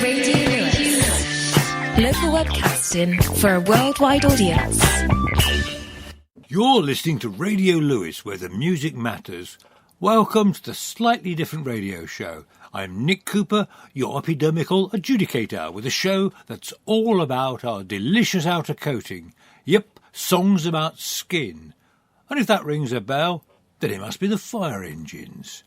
Radio Lewis. Local webcasting for a worldwide audience. You're listening to Radio Lewis, where the music matters. Welcome to the slightly different radio show. I'm Nick Cooper, your epidermical adjudicator, with a show that's all about our delicious outer coating. Yep, songs about skin. And if that rings a bell, then it must be the fire engines.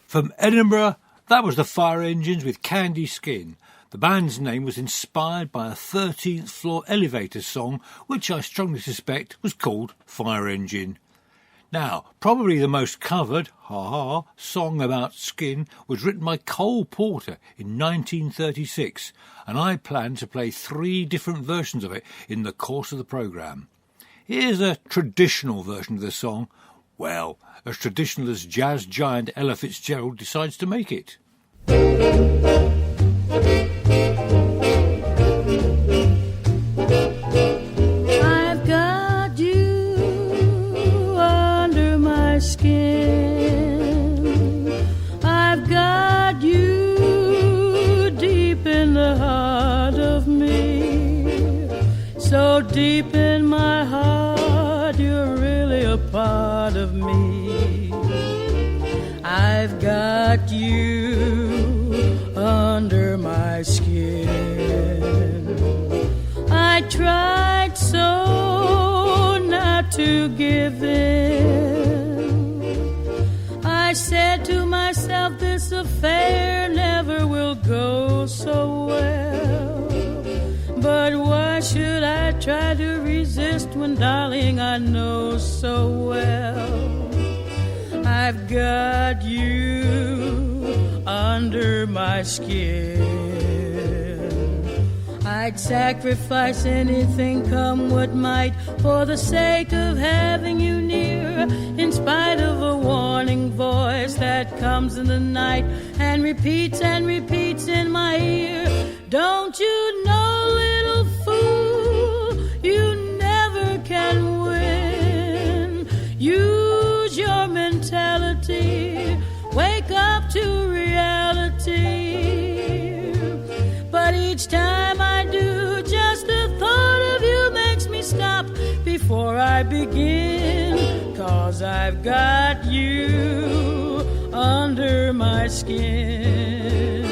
From Edinburgh, that was the Fire Engines with Candy Skin. The band's name was inspired by a 13th floor elevator song, which I strongly suspect was called Fire Engine. Now, probably the most covered, song about skin was written by Cole Porter in 1936, and I plan to play 3 different versions of it in the course of the programme. Here's a traditional version of the song. Well, as traditional as jazz giant Ella Fitzgerald decides to make it. I've got you under my skin. I've got you deep in the heart of me. So deep in my heart, you're really a part of me. I've got you under my skin. I tried so not to give in. I said to myself, this affair never will go so well. But why should I try to resist when, darling, I know so well I've got you under my skin. I'd sacrifice anything, come what might, for the sake of having you near, in spite of a comes in the night and repeats in my ear. Don't you know, little fool, you never can win. Use your mentality, wake up to reality. But each time I do, just the thought of you makes me stop before I begin. 'Cause I've got you under my skin.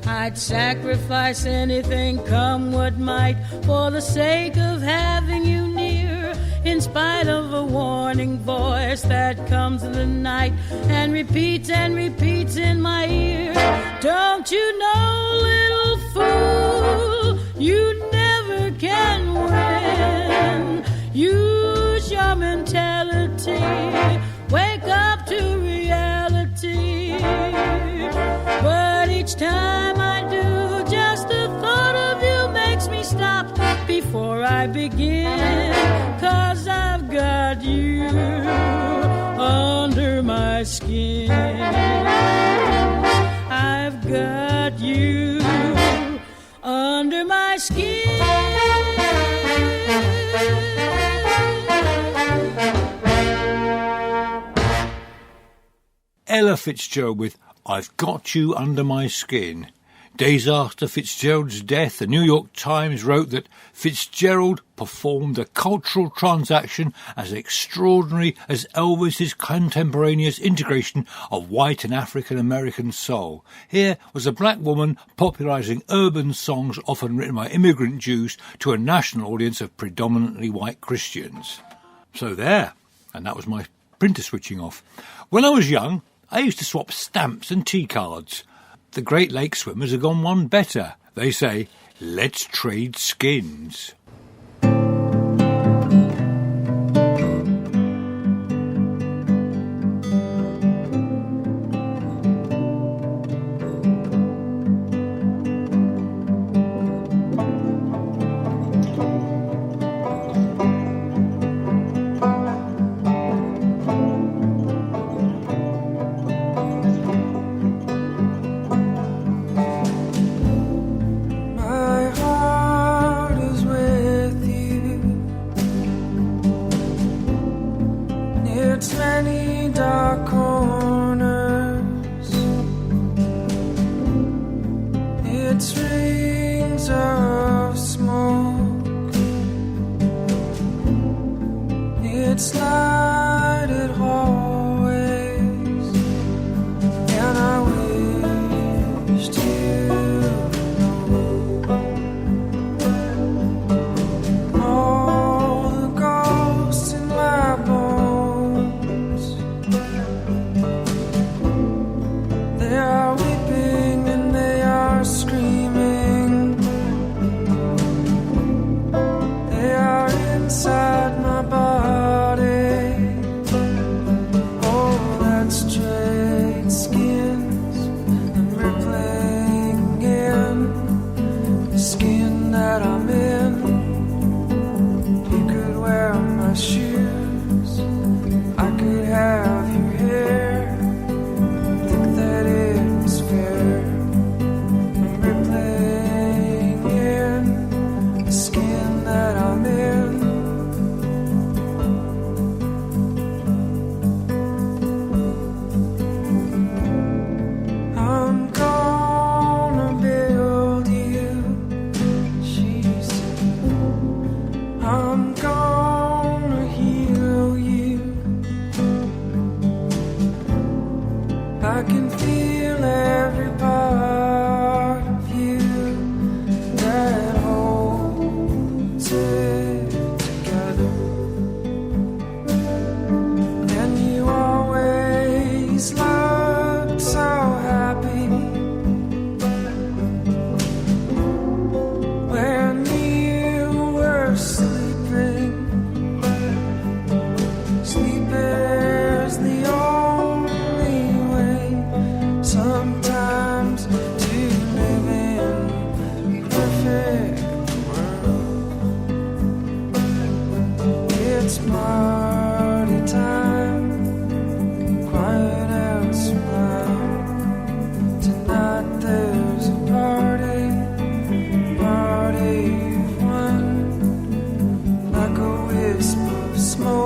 I'd sacrifice anything, come what might, for the sake of having you near, in spite of a warning voice that comes in the night and repeats in my ear. Don't you know, little fool, you never can win. Use your mentality, wake up to reality. But each time I do, just the thought of you makes me stop before I begin. 'Cause I've got you under my skin. I've got you under my skin. Ella Fitzgerald with I've Got You Under My Skin. Days after Fitzgerald's death, the New York Times wrote that Fitzgerald performed a cultural transaction as extraordinary as Elvis's contemporaneous integration of white and African American soul. Here was a black woman popularising urban songs often written by immigrant Jews to a national audience of predominantly white Christians. So there, and that was my printer switching off. When I was young, I used to swap stamps and tea cards. The Great Lakes swimmers have gone one better. They say, let's trade skins.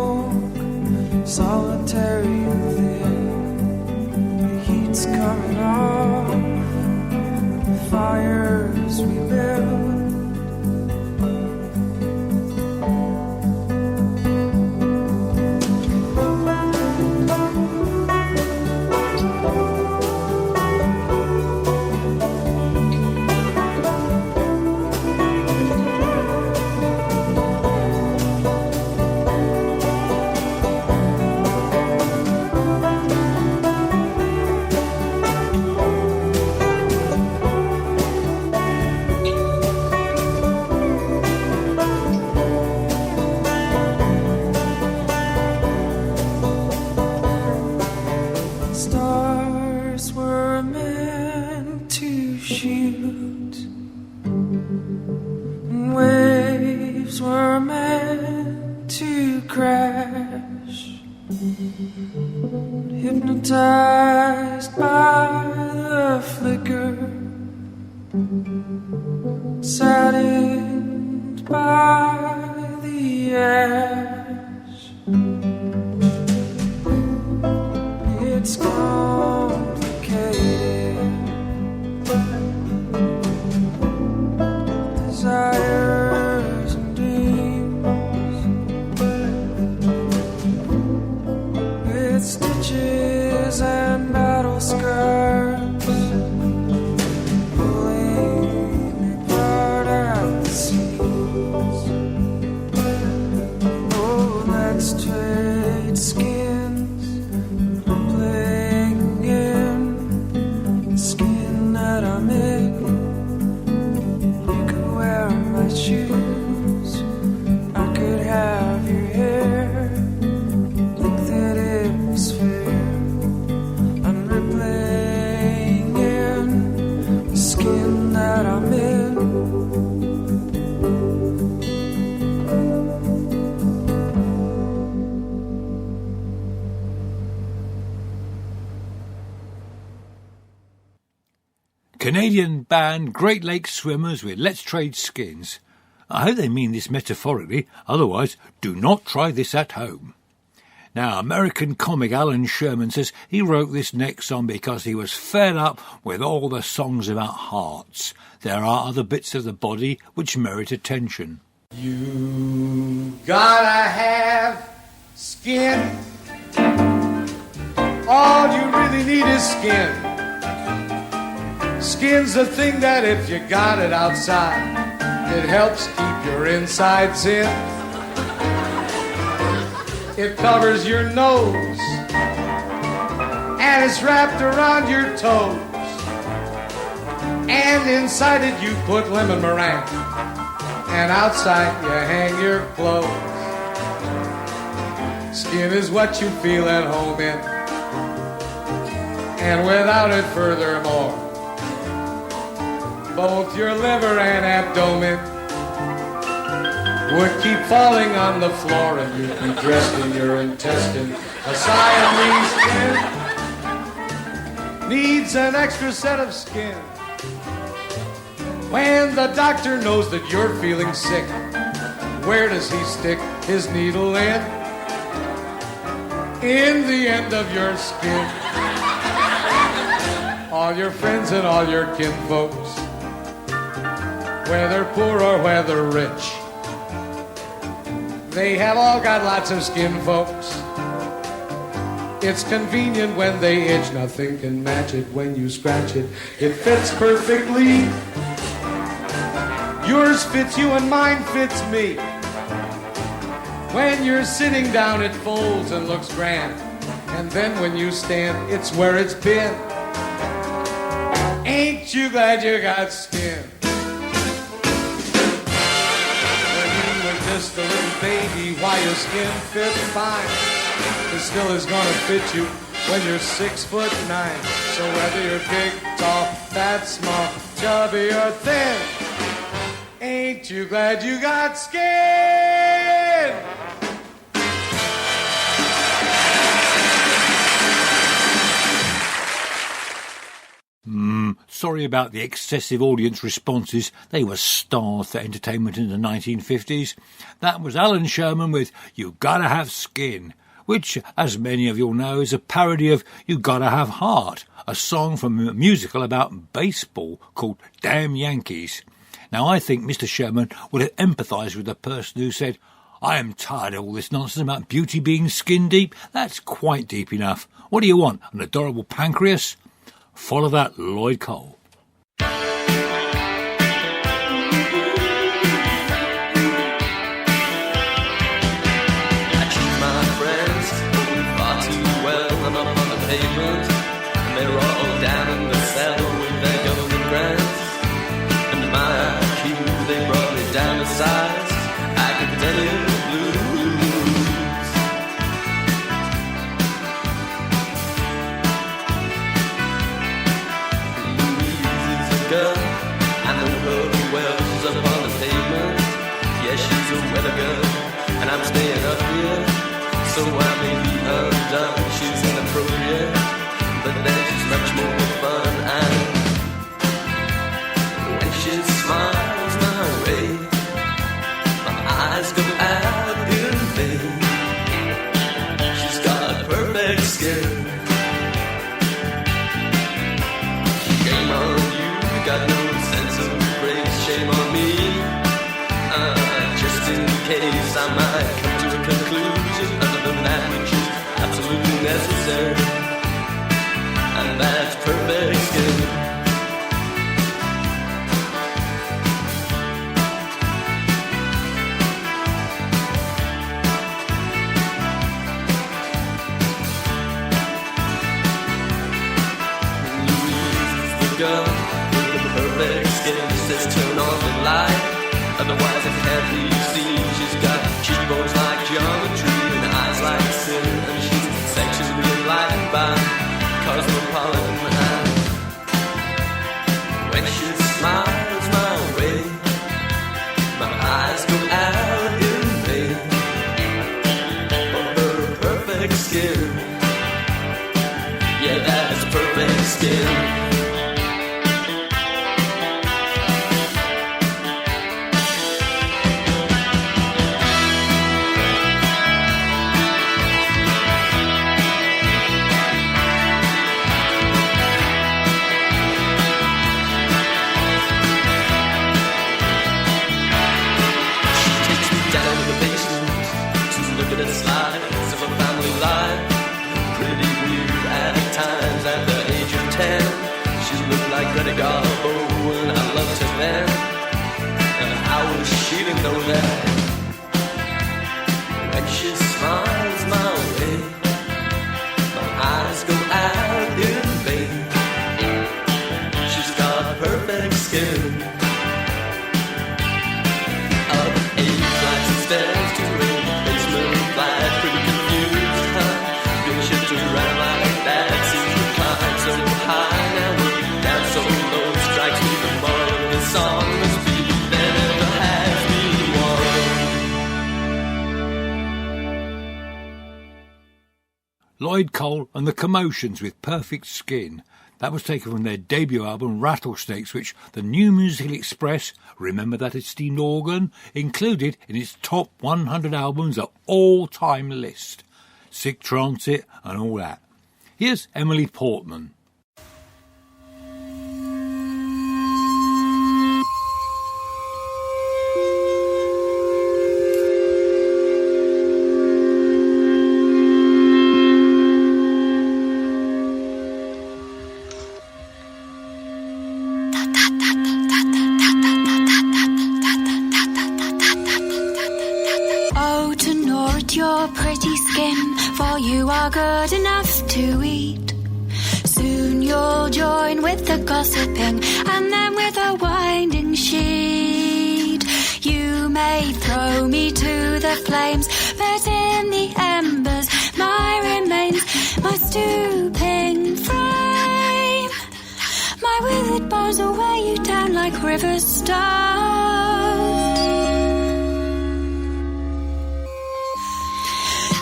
smoke, solitary and thin. The heat's coming off, fires we build. Stars were meant to shoot, and waves were meant to crash. Hypnotized by the flicker, saddened by the ash. It's complicated. Desires and dreams, with stitches and battle scars, pulling apart at the seams. Oh, let's trade skins, playing again. The skin that I'm in, you could wear my shoes, I could have your hair. Think that it was fair. I'm replaying in the skin that I'm in. Canadian band Great Lakes Swimmers with Let's Trade Skins. I hope they mean this metaphorically, otherwise do not try this at home. Now, American comic Allan Sherman says he wrote this next song because he was fed up with all the songs about hearts. There are other bits of the body which merit attention. You gotta have skin. All you really need is skin. Skin's the thing that if you got it outside, it helps keep your insides in. It covers your nose, and it's wrapped around your toes. And inside it you put lemon meringue, and outside you hang your clothes. Skin is what you feel at home in, and without it furthermore, both your liver and abdomen would keep falling on the floor, and you'd be dressed in your intestine. A Siamese twin needs an extra set of skin. When the doctor knows that you're feeling sick, where does he stick his needle in? In the end of your skin. All your friends and all your kinfolks, whether poor or whether rich, they have all got lots of skin, folks. It's convenient when they itch. Nothing can match it when you scratch it. It fits perfectly. Yours fits you and mine fits me. When you're sitting down, it folds and looks grand. And then when you stand, it's where it's been. Ain't you glad you got skin? Just a little baby, why your skin fit fine, it still is gonna fit you when you're 6'9". So whether you're big, tall, fat, small, chubby or thin, ain't you glad you got skin? Sorry about the excessive audience responses. They were stars for entertainment in the 1950s. That was Allan Sherman with You Gotta Have Skin, which, as many of you all know, is a parody of You Gotta Have Heart, a song from a musical about baseball called Damn Yankees. Now, I think Mr. Sherman would have empathised with the person who said, I am tired of all this nonsense about beauty being skin deep. That's quite deep enough. What do you want, an adorable pancreas? Follow that, Lloyd Cole. And I'm staying up here, so I may be undone. She's inappropriate, but then she's much more fun. And when she smiles my way, my eyes go out in vain. She's got perfect skin. Shame on you, got no sense of grace. Shame on me. Just in case I might come to a conclusion other than that which is absolutely necessary, and that's perfect skin. Louise is the girl with the perfect skin. She says turn on the light, otherwise I can't be seen. She's got cheekbones like geometry and eyes like sin, and she's sexually enlightened by cosmopolitan eyes. When she smiles my way, my eyes go out in vain. For her perfect skin, yeah, that's perfect skin. When I loved her then, and how was she to know that? When she smiles my way, my eyes go out in vain. She's got perfect skin. Up 8 flights of stairs to a basement flat, pretty confused, huh? Being shipped around like that seems to climb so high. Now we're down so low. Strikes me the moral of the song must be there never has been one. Lloyd Cole and the Commotions with Perfect Skin. That was taken from their debut album Rattlesnakes, which the New Musical Express, remember that esteemed organ, included in its top 100 albums of all-time list. Sick Transit and all that. Here's Emily Portman. Your pretty skin, for you are good enough to eat. Soon you'll join with the gossiping, and then with a winding sheet. You may throw me to the flames, but in the embers my remains, my stooping frame. My withered bones will weigh you down like river stones.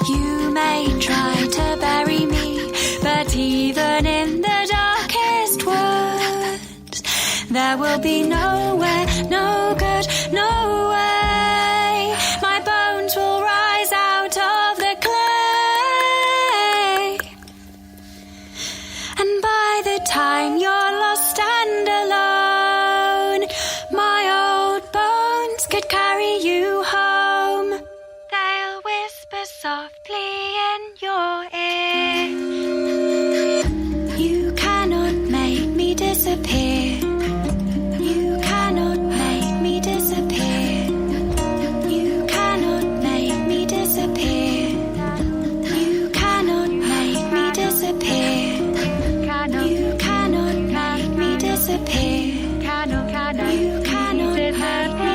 You may try to bury me, but even in the darkest wood, I will be nowhere, no good, no way. My bones will rise out of the clay. And by the time you're lost and alone, my old bones could carry you home. They'll whisper softly in your ear. You cannot make me disappear. You cannot make me disappear. You cannot make me disappear. You cannot make me disappear. You cannot make me disappear. You cannot make me disappear.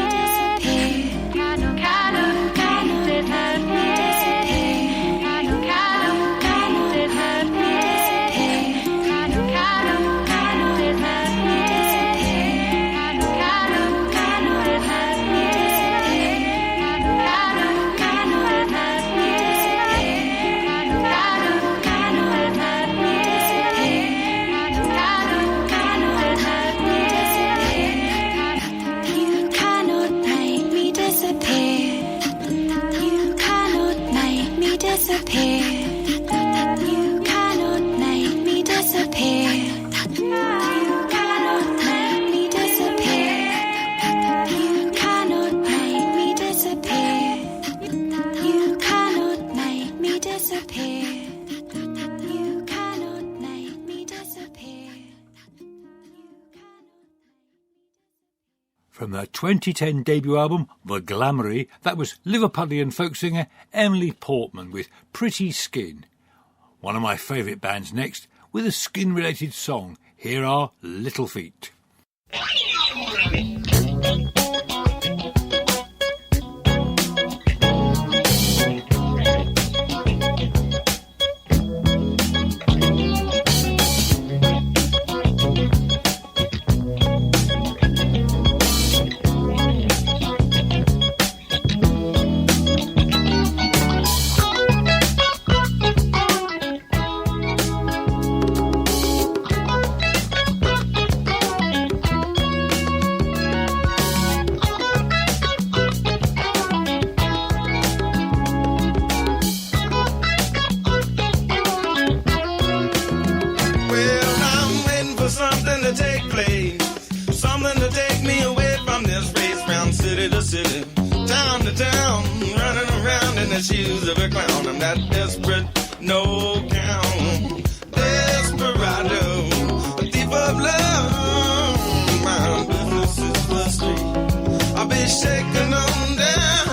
You cannot make me disappear. You cannot make me disappear. You cannot make me disappear. You cannot make me disappear. You cannot make me disappear. From their 2010 debut album, The Glamoury, that was Liverpudlian folk singer Emily Portman with Pretty Skin. One of my favourite bands next, with a skin-related song. Here are Little Feet. Shoes of a clown, I'm that desperate, no count, desperado, a thief of love. My business is the street. I'll be shaking on down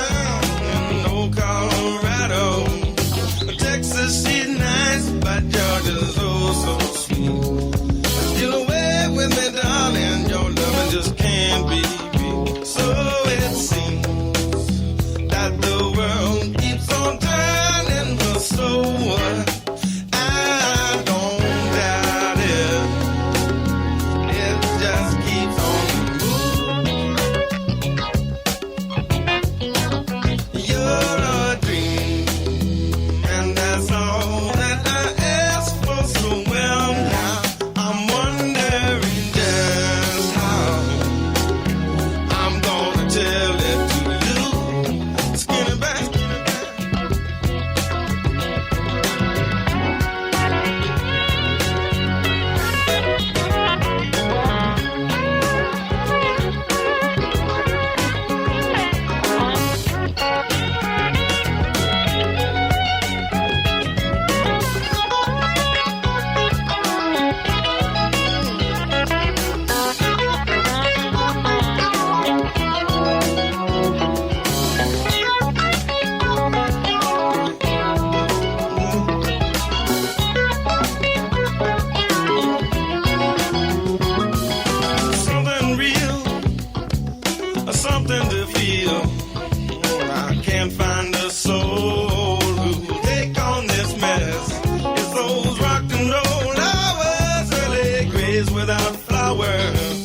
in old Colorado. Texas, she's nice, but Georgia's oh so sweet. Steal away with me, darling, your loving just can't be beat. So it seems that the world keeps on turning her soul. I don't doubt it. It just keeps on moving. You're a dream, and that's all that I ask for. So well now, I'm wondering just how I'm gonna tell it to you. Skinny back. Something real, something to feel. I can't find a soul who'll take on this mess. It's those rock and roll hours, early graves without flowers.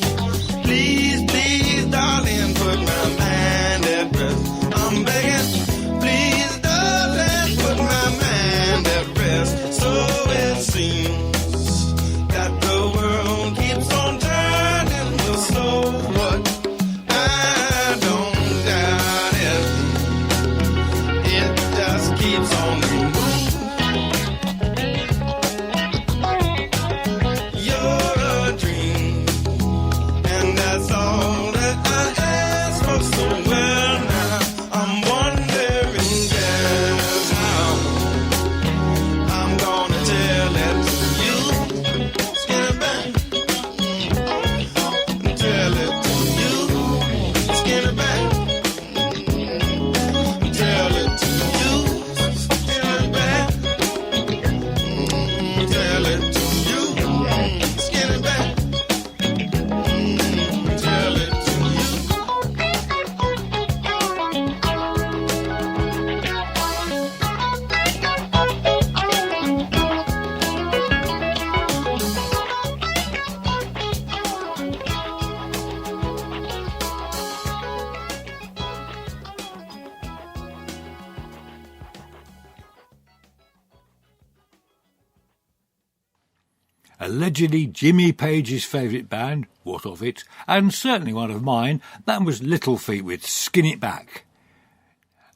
Please, please, darling, put my mind at rest. I'm begging, please, darling, put my mind at rest. So it seems that the world keeps on turning the soul. Allegedly Jimmy Page's favourite band, what of it, and certainly one of mine, that was Little Feat with Skin It Back.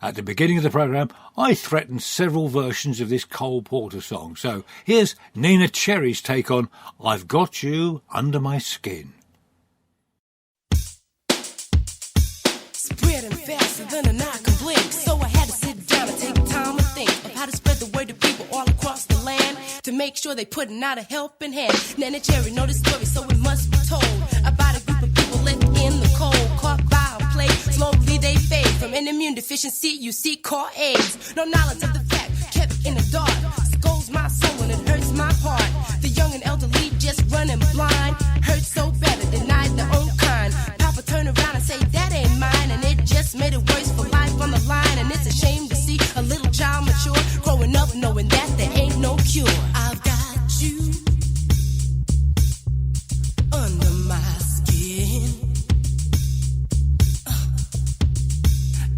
At the beginning of the programme, I threatened several versions of this Cole Porter song, so here's Neneh Cherry's take on I've Got You Under My Skin. Spreading faster than an eye can blink, so I had to sit down and take time to think of how to spread the word to people all across the land to make sure they putting out a helping hand. Neneh Cherry know the story, so it must be told about a group of people left in the cold, caught by a plague. Slowly they fade from an immune deficiency. You see, caught AIDS. No knowledge of the fact, kept in the dark. Scolds my soul and it hurts my heart. The young and elderly just running blind. Hurt so bad it denied their own kind. Papa turn around and say that ain't mine, and it just made it worse for life on the line. And it's a shame to see a little child mature, growing up knowing that there ain't no cure. I've got you under my skin.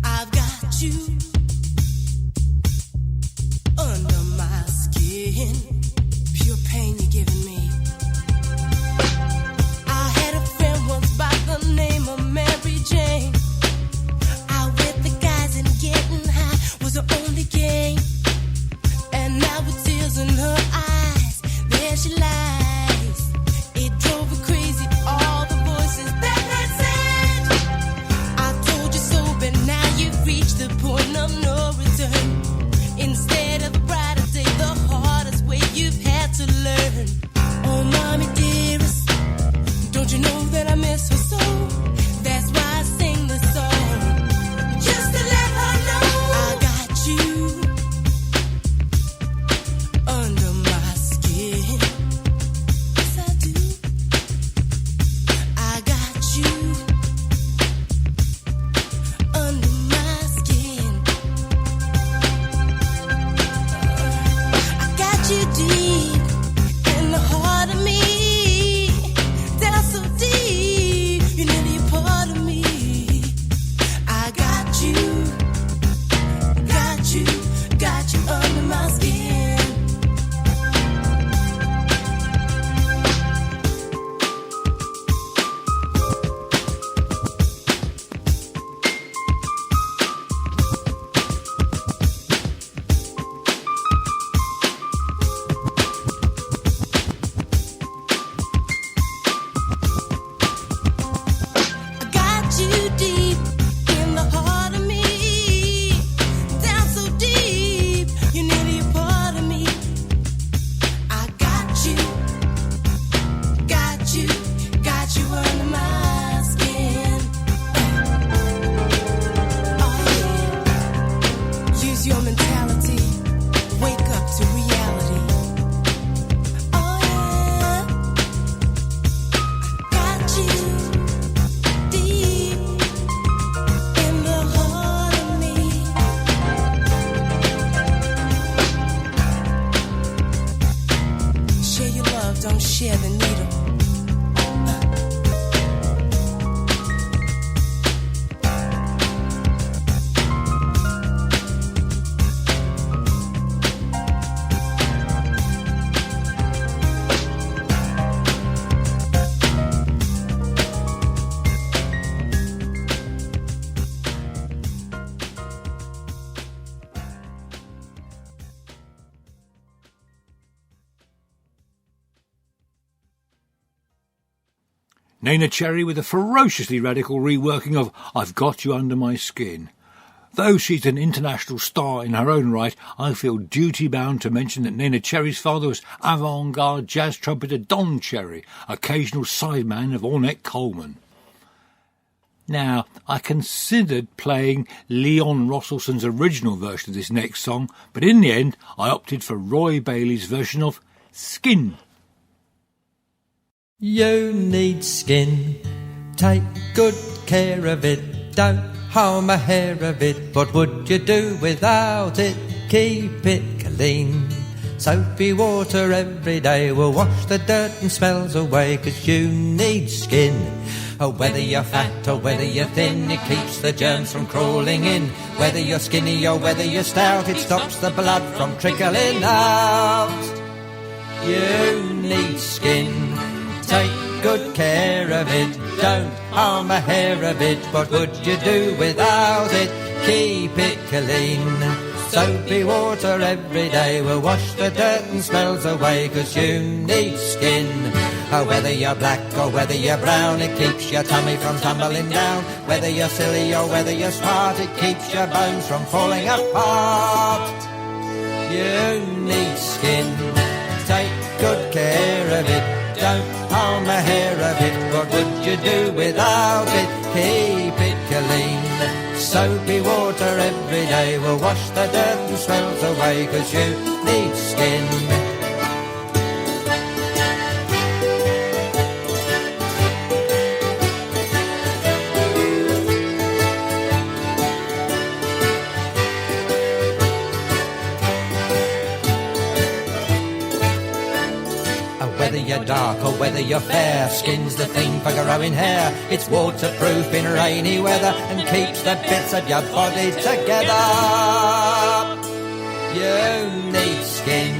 I've got you under my skin. Pure pain you're giving me. I had a friend once by the name of Mary Jane. Out with the guys and getting high was her only game. And now with tears in her eyes, there she lies. It drove her crazy, all the voices that had said, I told you so, but now you've reached the point of no return. Instead of a brighter day, the hardest way you've had to learn. Oh, mommy dearest, don't you know that I miss her so? That's why I sing this song, just to let her know I got you under my skin. Yes, I do. I got you under my skin. I got you deep in the heart of me, down so deep, you're nearly a part of me. I got you under my skin. I got you deep in the heart of me, down so deep, you're nearly a part of me. I got you under my skin. Oh yeah. Use your mentality, wake up to reality. Oh yeah. Got you deep in the heart of me. Share your love, don't share the needle. Neneh Cherry with a ferociously radical reworking of I've Got You Under My Skin. Though she's an international star in her own right, I feel duty-bound to mention that Neneh Cherry's father was avant-garde jazz trumpeter Don Cherry, occasional sideman of Ornette Coleman. Now, I considered playing Leon Rosselson's original version of this next song, but in the end I opted for Roy Bailey's version of Skin. You need skin, take good care of it, don't harm a hair of it. What would you do without it? Keep it clean. Soapy water every day will wash the dirt and smells away, 'cause you need skin. Oh, whether you're fat or whether you're thin, it keeps the germs from crawling in. Whether you're skinny or whether you're stout, it stops the blood from trickling out. You need need skin. Take good care of it, don't harm a hair of it. What would you do without it? Keep it clean. Soapy water every day will wash the dirt and smells away, 'cause you need skin. Oh, whether you're black or whether you're brown, it keeps your tummy from tumbling down. Whether you're silly or whether you're smart, it keeps your bones from falling apart. You need skin. Take good care of it, don't harm a hair of it. What would you do without it? Keep it clean. Soapy water every day will wash the dirt and smells away, 'cause you need skin. Whether you're dark or whether you're fair, skin's the thing for growing hair. It's waterproof in rainy weather and keeps the bits of your body together. You need skin.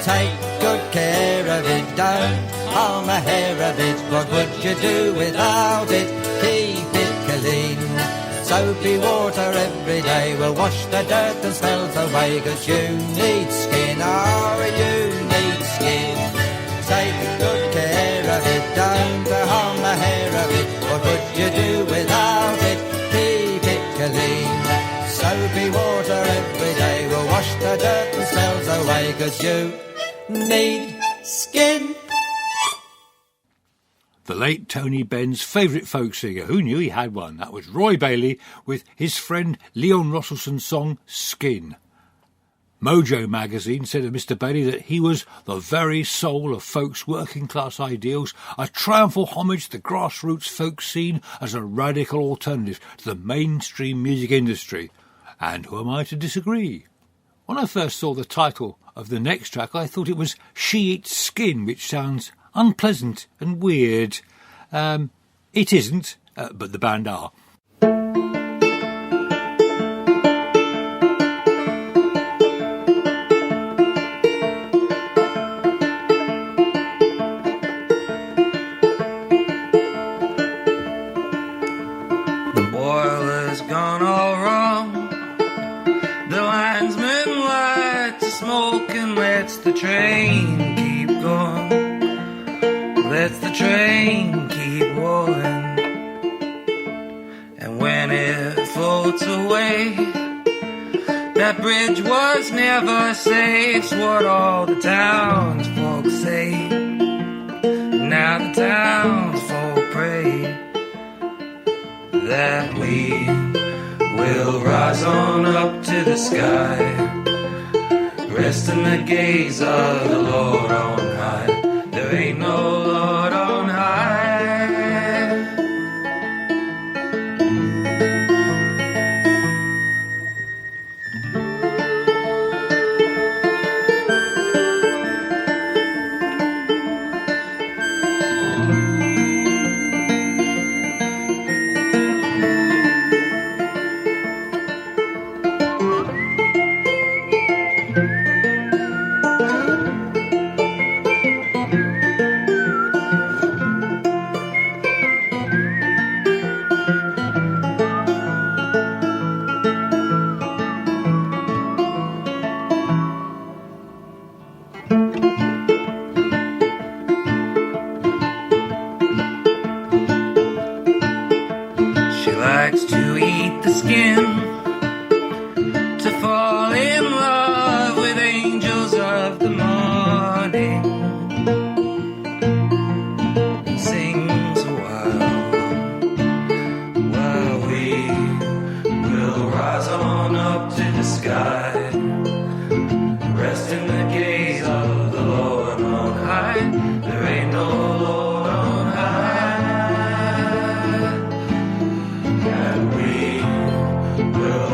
Take good care of it, don't harm a hair of it. What would you do without it? Keep it clean. Soapy water every day will wash the dirt and smells away, 'cause you need skin. Oh, you need skin. Take good care of it, don't harm a hair of it. What would you do without it? Keep it clean. Soapy water every day will wash the dirt and smells away, 'cause you need skin. The late Tony Benn's favourite folk singer, who knew he had one? That was Roy Bailey with his friend Leon Russellson's song Skin. Mojo magazine said of Mr. Bailey that he was the very soul of folk's working class ideals, a triumphal homage to the grassroots folk scene as a radical alternative to the mainstream music industry. And who am I to disagree? When I first saw the title of the next track, I thought it was She Eats Skin, which sounds unpleasant and weird. It isn't, but the band are. The train keep going, let the train keep rolling, and when it floats away, that bridge was never safe, 's what all the townsfolk say. Now the townsfolk pray that we will rise on up to the sky, rest in the gaze of the Lord on high. There ain't no Lord on high.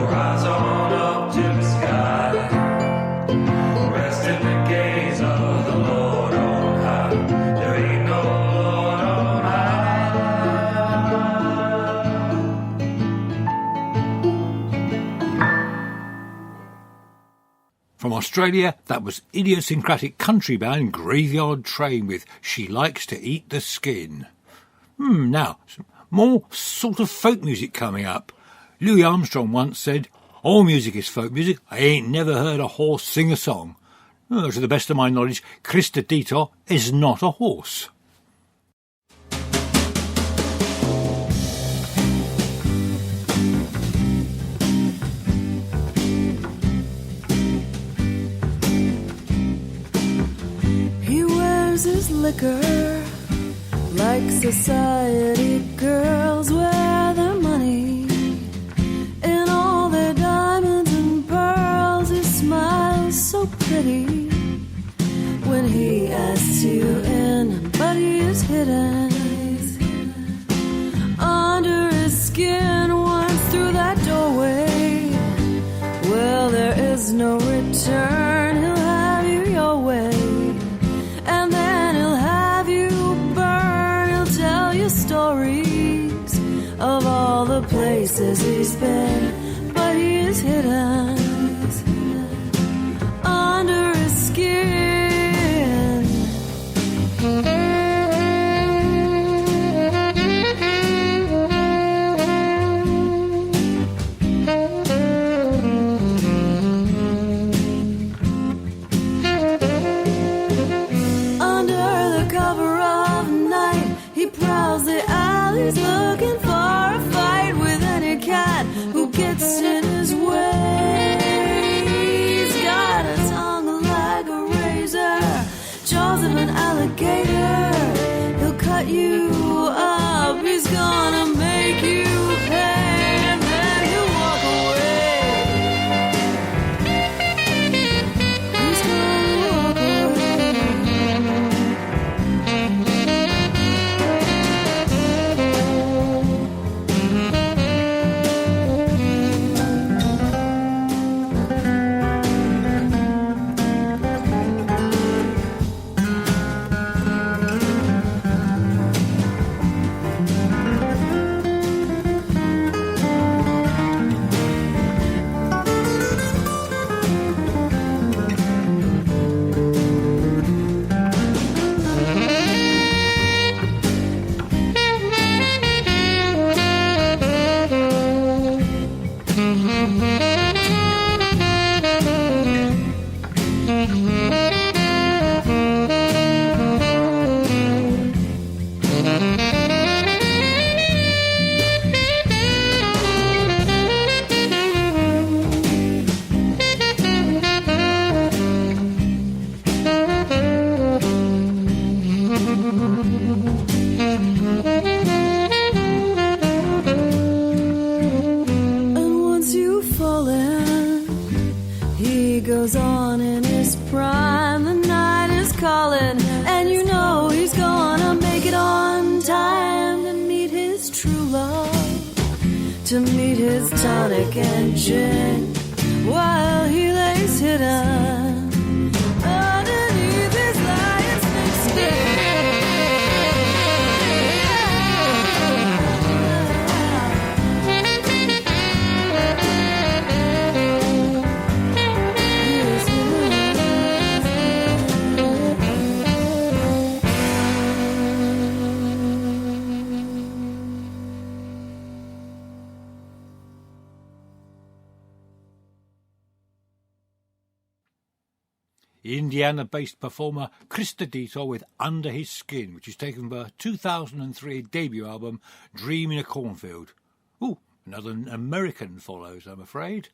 Rise on up to the sky, rest in the gaze Australia, that was idiosyncratic country band Graveyard Train with She Likes to Eat the Skin. Now, some more sort of folk music coming up. Louis Armstrong once said, "All music is folk music. I ain't never heard a horse sing a song." To the best of my knowledge, Krista Detor is not a horse. He wears his liquor like society girls wear their money. In all their diamonds and pearls, he smiles so pretty. When he asks you in, but he is hidden under his skin once through that doorway. Well, there is no return. He'll have you your way, and then he'll have you burn. He'll tell you stories of all the places he's been, but he is hidden under his skin. Looking for a fight with any cat who gets in his way. He's got a tongue like a razor, jaws of an alligator. He'll cut you up, he's gonna make you pay, and then he'll walk away. He's gonna walk away. Goes on in his prime, the night is calling, and you know he's gonna make it on time to meet his true love, to meet his tonic and gin, while he lays hidden underneath his lion snake skin. Indiana-based performer Krista Detor with Under His Skin, which is taken from her 2003 debut album, Dream in a Cornfield. Ooh, another American follows, I'm afraid.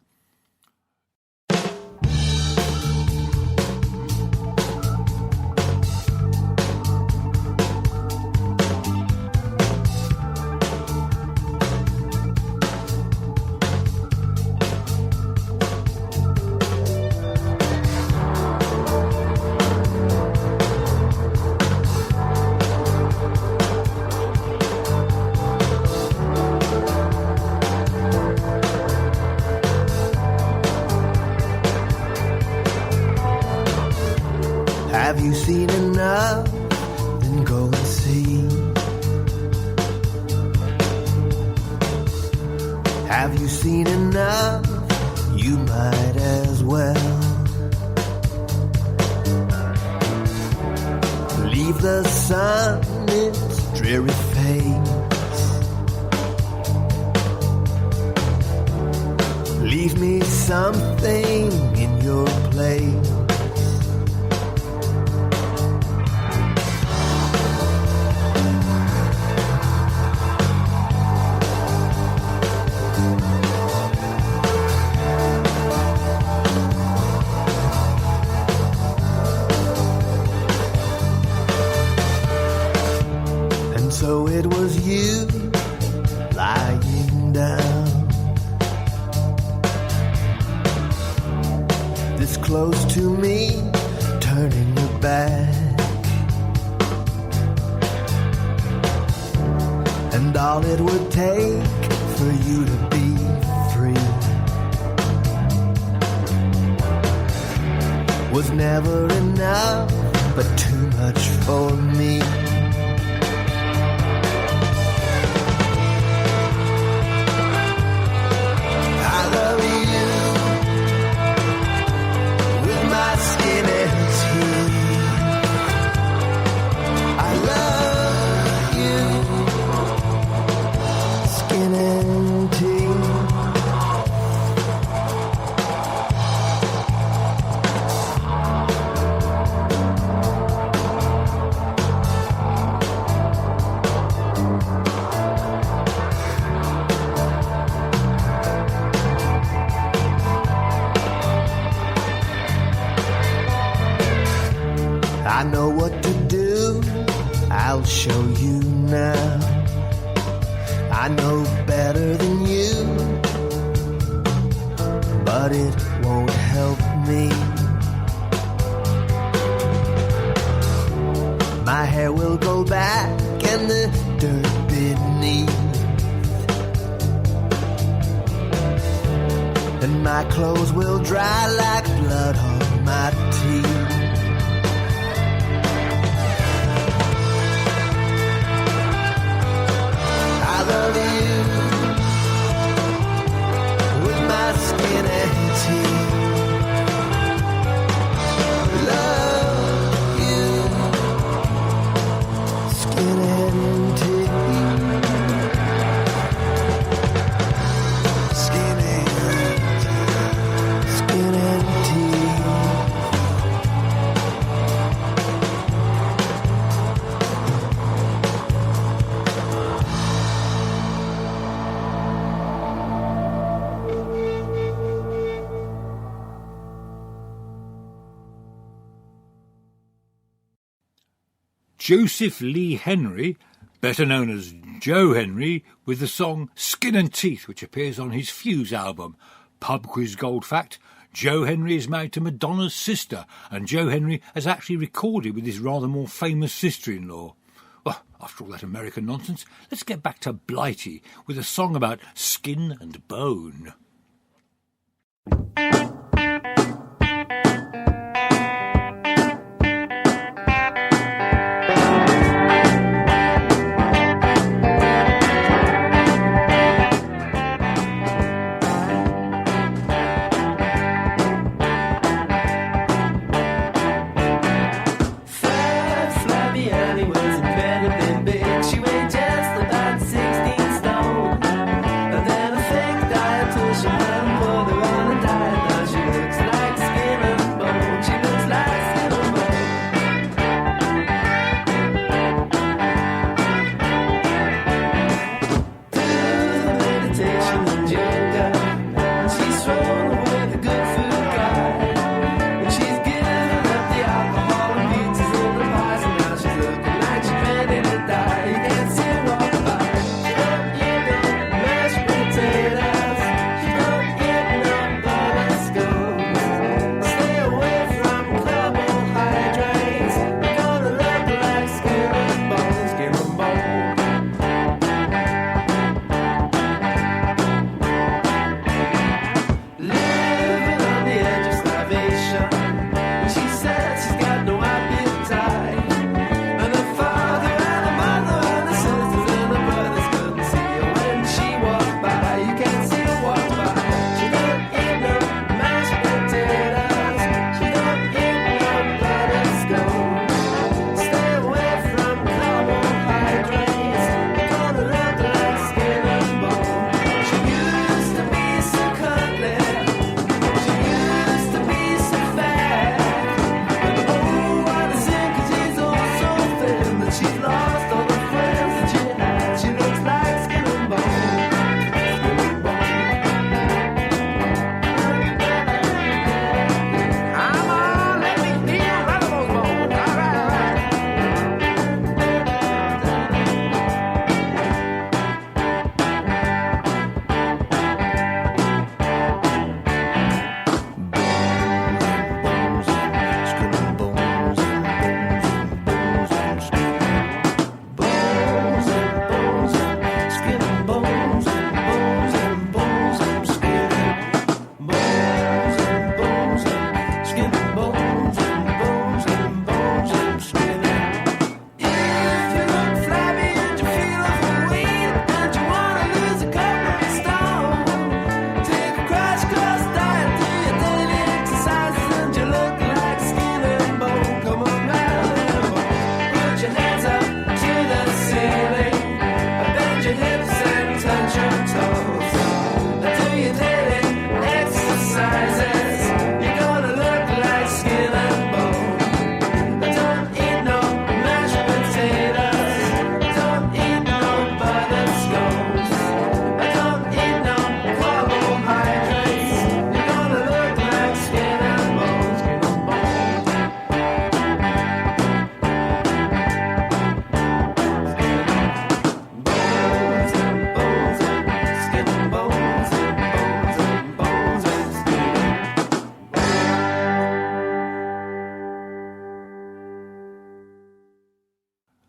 Have you seen enough? Then go and see. Have you seen enough? You might as well leave the sun its dreary face. Leave me something in your place. So it was you lying down, this close to me, turning your back, and all it would take for you to be free was never enough, but too much for me. I know what to do, I'll show you now. I know better than you, but it won't help me. My hair will go back and the dirt beneath, and my clothes will dry like blood on my teeth. I love you with my skin and teeth. Love you, skin and teeth. Skin and teeth. Skin and teeth. Joseph Lee Henry, better known as Joe Henry, with the song Skin and Teeth, which appears on his Fuse album. Pub quiz gold fact, Joe Henry is married to Madonna's sister, and Joe Henry has actually recorded with his rather more famous sister-in-law. Well, after all that American nonsense, let's get back to Blighty with a song about skin and bone. Died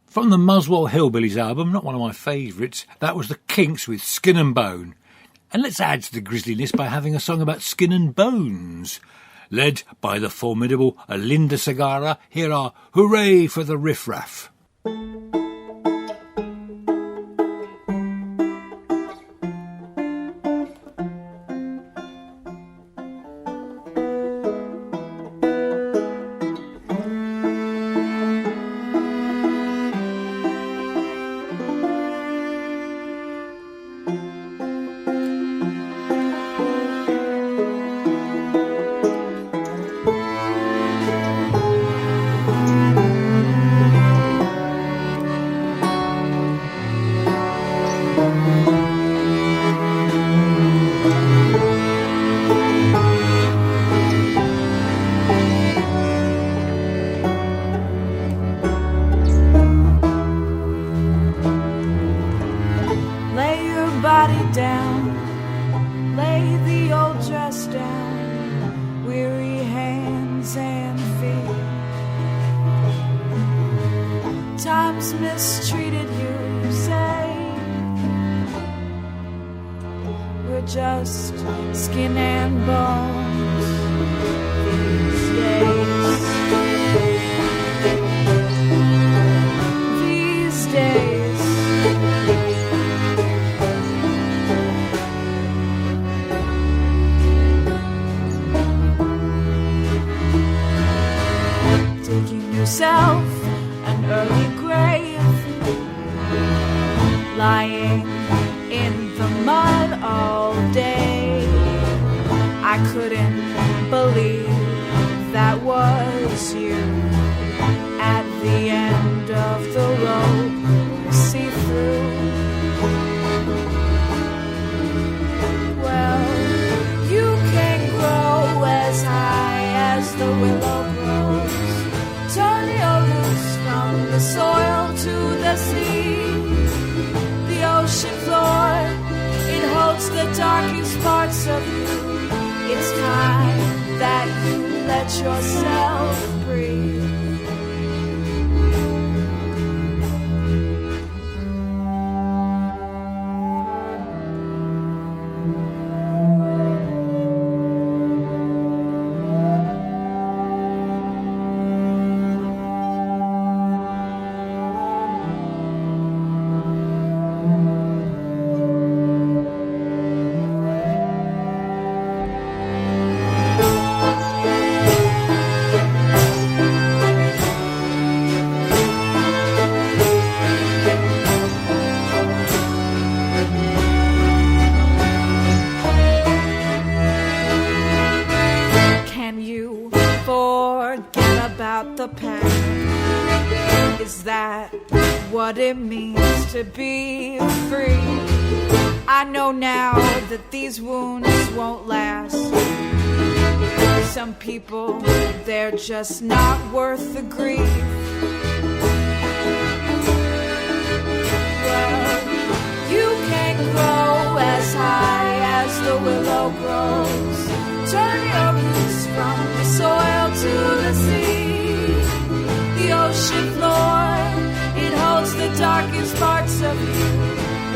From the Muswell Hillbillies album, not one of my favourites, that was the Kinks with Skin and Bone. And let's add to the grisliness by having a song about skin and bones. Led by the formidable Linda Segarra, here are Hurray for the Riff Raff. What it means to be free. I know now that these wounds won't last. Some people, they're just not worth the grief. Well, you can't grow as high as the willow grows. Turn your roots from the soil to the sea. The ocean floor, it holds the darkest parts of you.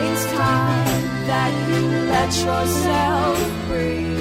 It's time that you let yourself breathe.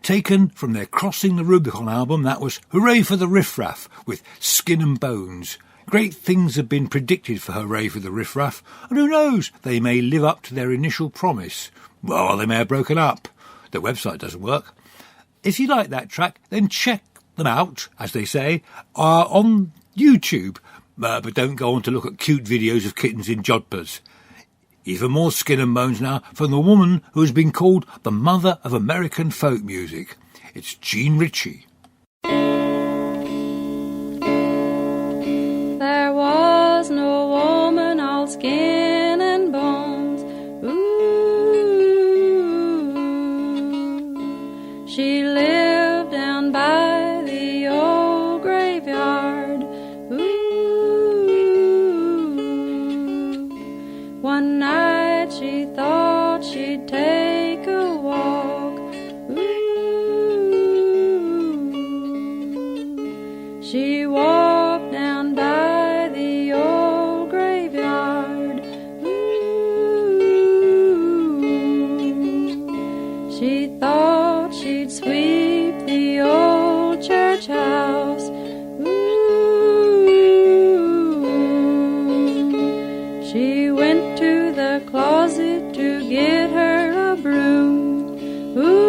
Taken from their Crossing the Rubicon album, that was Hurray for the Riff Raff with Skin and Bones. Great things have been predicted for Hurray for the Riff Raff, and who knows, they may live up to their initial promise. Well, they may have broken up. Their website doesn't work. If you like that track, then check them out, as they say, are on YouTube, but don't go on to look at cute videos of kittens in jodhpurs. Even more skin and bones now from the woman who has been called the mother of American folk music. It's Jean Ritchie. There was no woman all skin and bones. Ooh, she lived down by the old graveyard. Ooh, one night she thought she'd take a walk. Ooh, she walked down by the old graveyard. Ooh, she thought she'd sweep the old church house. Ooh, she went to the closet to get her a broom. Ooh,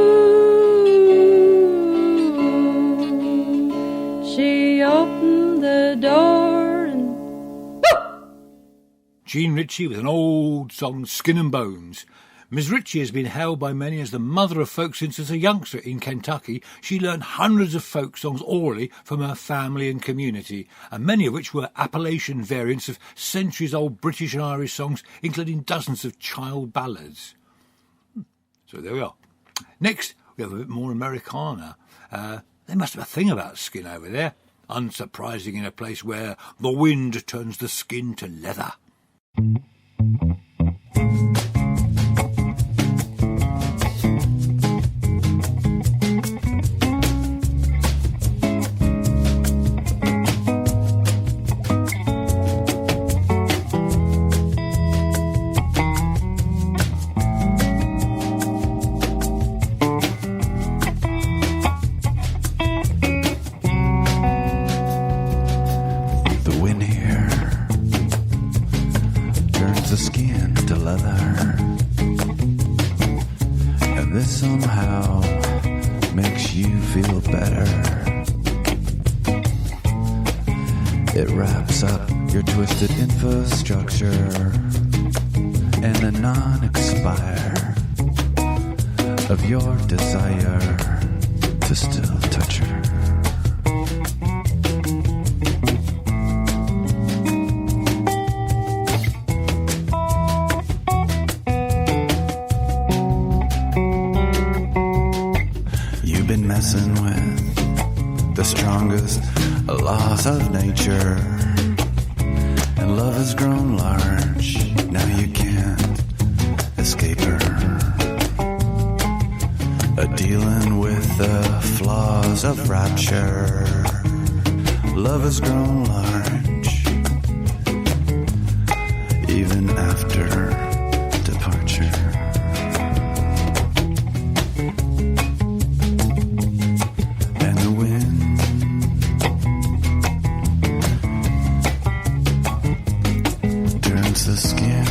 she opened the door and Jean Ritchie with an old song, Skin and Bones. Miss Ritchie has been hailed by many as the mother of folk since as a youngster in Kentucky. She learned hundreds of folk songs orally from her family and community, and many of which were Appalachian variants of centuries-old British and Irish songs, including dozens of child ballads. So there we are. Next, we have a bit more Americana. They must have a thing about skin over there. Unsurprising in a place where the wind turns the skin to leather. The wind here turns the skin to leather, and this somehow makes you feel better. It wraps up your twisted infrastructure and the non-expire of your desire to still touch her. You've been messing with the strongest laws of nature, and love has grown large. Now you can't escape her. Dealing with the flaws of rapture, love has grown large, even after departure. And the wind turns the skin.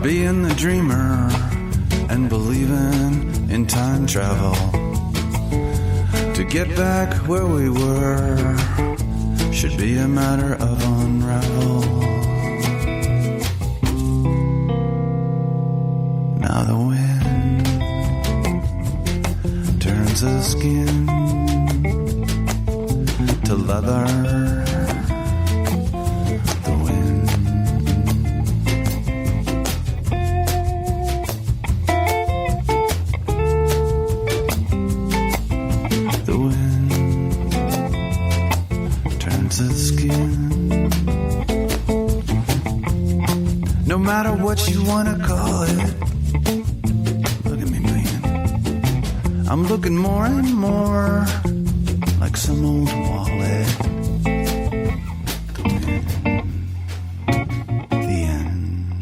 Being the dreamer and believing in time travel to get back where we were should be a matter of unravel. Now the wind turns the skin to leather. No matter what you wanna call it, look at me, man. I'm looking more and more like some old wallet. The end.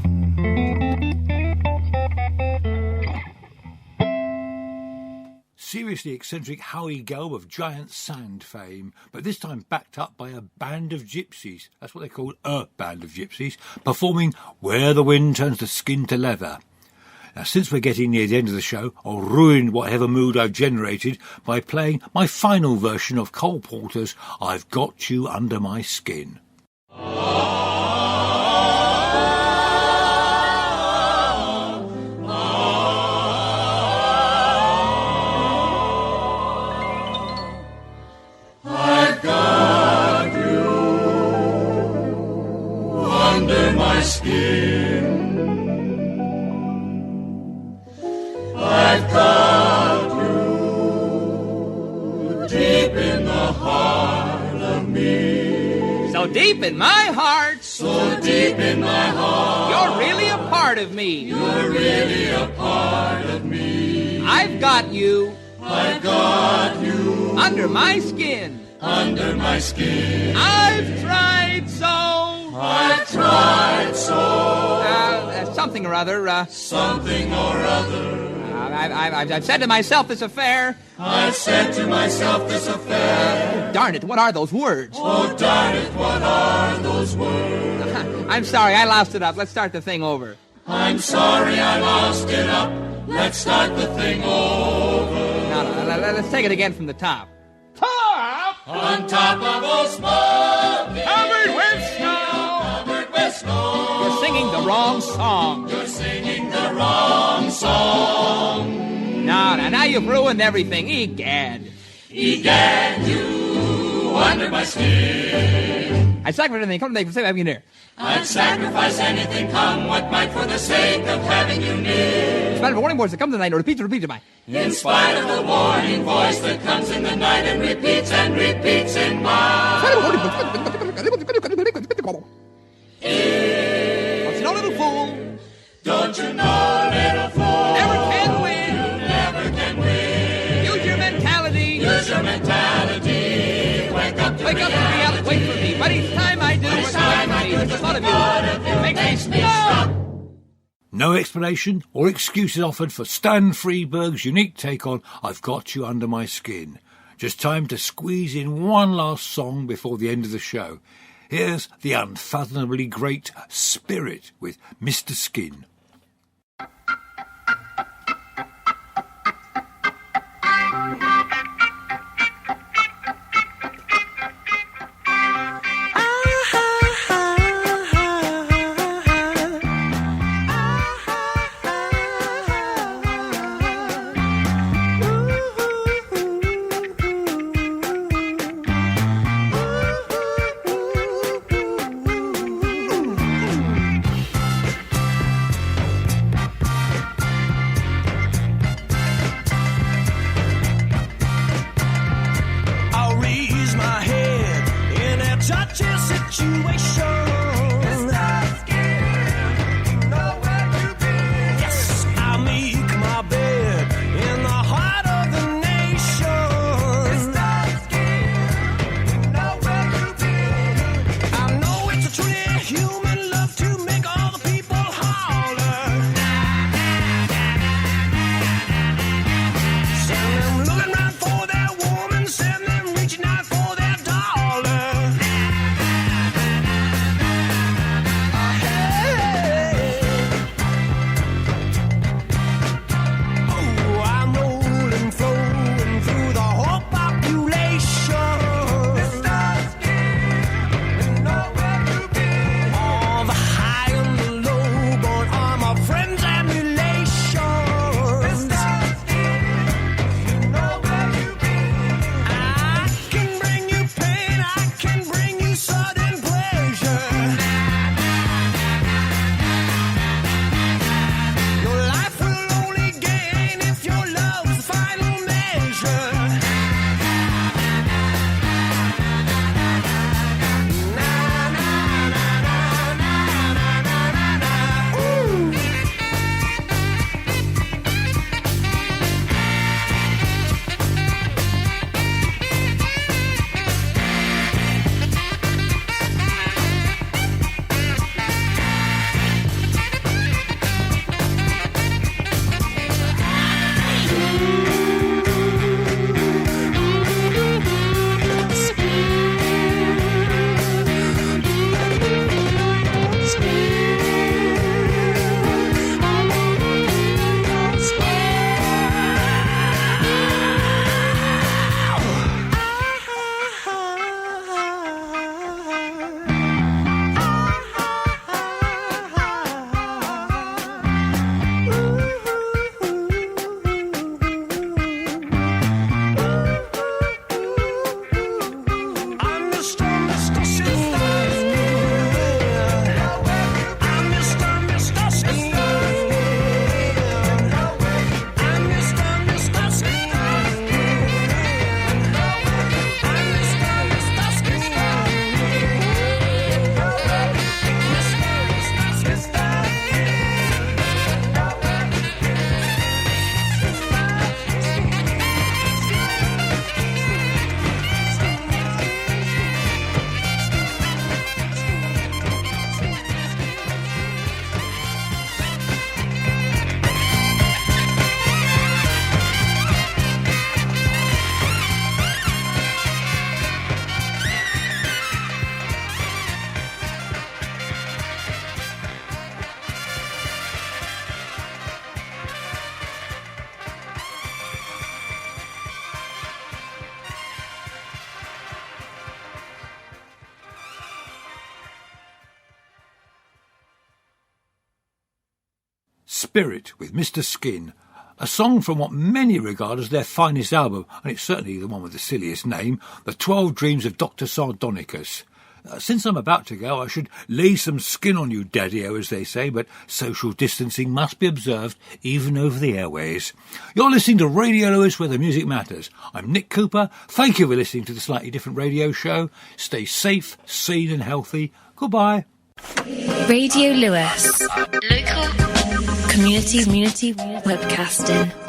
Seriously eccentric Howie Gelb of Giant Sand fame, but this time backed up by a band of gypsies. That's what they call a band of gypsies, performing Where the Wind Turns the Skin to Leather. Now, since we're getting near the end of the show, I'll ruin whatever mood I've generated by playing my final version of Cole Porter's I've Got You Under My Skin. I've got you under my skin. I've got you deep in the heart of me. So deep in my heart. So deep in my heart. You're really a part of me. You're really a part of me. I've got you. I've got you under my skin. Under my skin. I've tried so. I've tried so. Something or other. Something or other. I've said to myself this affair. I've said to myself this affair. Darn it, what are those words? Oh, darn it, what are those words? I'm sorry, I lost it up. Let's start the thing over. I'm sorry, I lost it up. Let's start the thing over. No, let's take it again from the top. Top! On top of old smoke. Covered with snow. Covered with snow. You're singing the wrong song. You're singing the wrong song. Now you've ruined everything. Egad. Egad, you under my skin. I'd sacrifice anything. Come to say having you near. I'd sacrifice anything, come what might, for the sake of having you near. In spite of the warning voice that comes in the night, or repeats am I? In spite of the warning voice that comes in the night and repeats in my. Don't you know, little fool? Don't you know, little fool? Never can win. You never can win. Use your mentality. Use your mentality. Wake up to reality. Wait for me. But each time I do, the thought of you makes me stop. No explanation or excuses offered for Stan Freeberg's unique take on I've Got You Under My Skin. Just time to squeeze in one last song before the end of the show. Here's the unfathomably great Spirit with Mr. Skin. Spirit with Mr. Skin, a song from what many regard as their finest album, and it's certainly the one with the silliest name, The 12 Dreams of Dr. Sardonicus. Since I'm about to go, I should lay some skin on you, Daddy-o, as they say, but social distancing must be observed even over the airways. You're listening to Radio Lewis, where the music matters. I'm Nick Cooper. Thank you for listening to the Slightly Different Radio Show. Stay safe, sane and healthy. Goodbye. Radio Lewis. Local community webcasting.